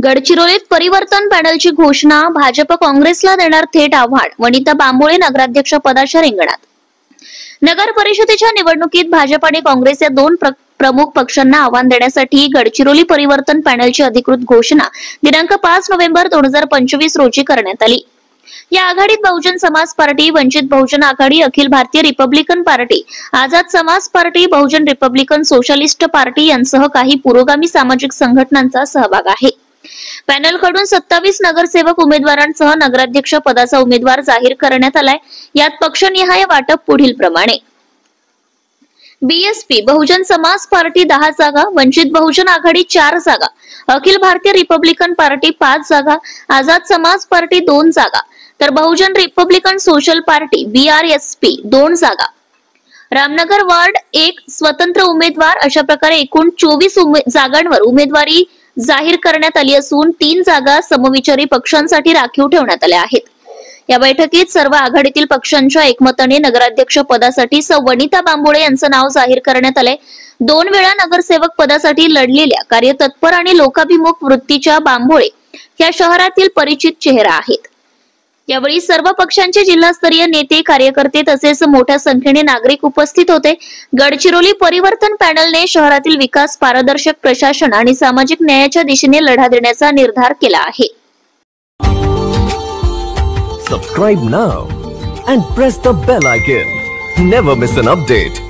गडचिरोलीत परिवर्तन पॅनलची घोषणा, भाजप काँग्रेसला देणार थेट आव्हान, वनिता बांबोळे नगराध्यक्ष पदाच्या रिंगणात। नगर परिषदेच्या निवडणुकीत भाजप आणि काँग्रेस या दोन प्रमुख पक्षांना आव्हान देण्यासाठी गडचिरोली परिवर्तन पॅनलची अधिकृत घोषणा दिनांक 5 नोव्हेंबर 2025 रोजी करण्यात आली। या आघाडीत बहुजन समाज पार्टी, वंचित बहुजन आघाडी, अखिल भारतीय रिपब्लिकन पार्टी, आझाद समाज पार्टी, बहुजन रिपब्लिकन सोशलिस्ट पार्टी यांसह काही पुरोगामी सामाजिक संघटनांचा सहभाग आहे। पॅनलकडून 27 नगरसेवक उमेदवारांसह नगराध्यक्ष पदाचा उमेदवार जाहीर करण्यात आलाय। यात पक्षनिहाय वाटप पुढील प्रमाणे: बीएसपी बहुजन समाज पार्टी 10 जागा, वंचित बहुजन आघाडी 4 जागा, अखिल भारतीय रिपब्लिकन पार्टी 5 जागा, आझाद समाज पार्टी 2 जागा, तर बहुजन रिपब्लिकन सोशल पार्टी BRSP 2 जागा। रामनगर वार्ड 1 स्वतंत्र उमेदवार, अशा प्रकारे एकूण 24 जागांवर उमेदवारी जाहीर करण्यात आली असून 3 जागा समविचारी पक्षांसाठी राखीव ठेवण्यात आल्या आहेत। या बैठकीत सर्व आघाडीतील पक्षांच्या एकमताने नगराध्यक्ष पदासाठी वनिता बांबोळे यांचं नाव जाहीर करण्यात आले। 2 वेळा नगरसेवक पदासाठी लढलेल्या, कार्यतत्पर आणि लोकाभिमुख वृत्तीच्या बांबोळे या शहरातील परिचित चेहरा आहेत। यावेळी सर्व पक्षांचे जिल्हास्तरीय नेते, कार्यकर्ते तसेच मोठ्या संख्येने नागरिक उपस्थित होते। गडचिरोली परिवर्तन पॅनलने शहरातील विकास, पारदर्शक प्रशासन आणि सामाजिक न्यायाच्या दिशेने लढा देण्याचा निर्धार केला आहे। Subscribe now and press the bell icon. Never miss an update.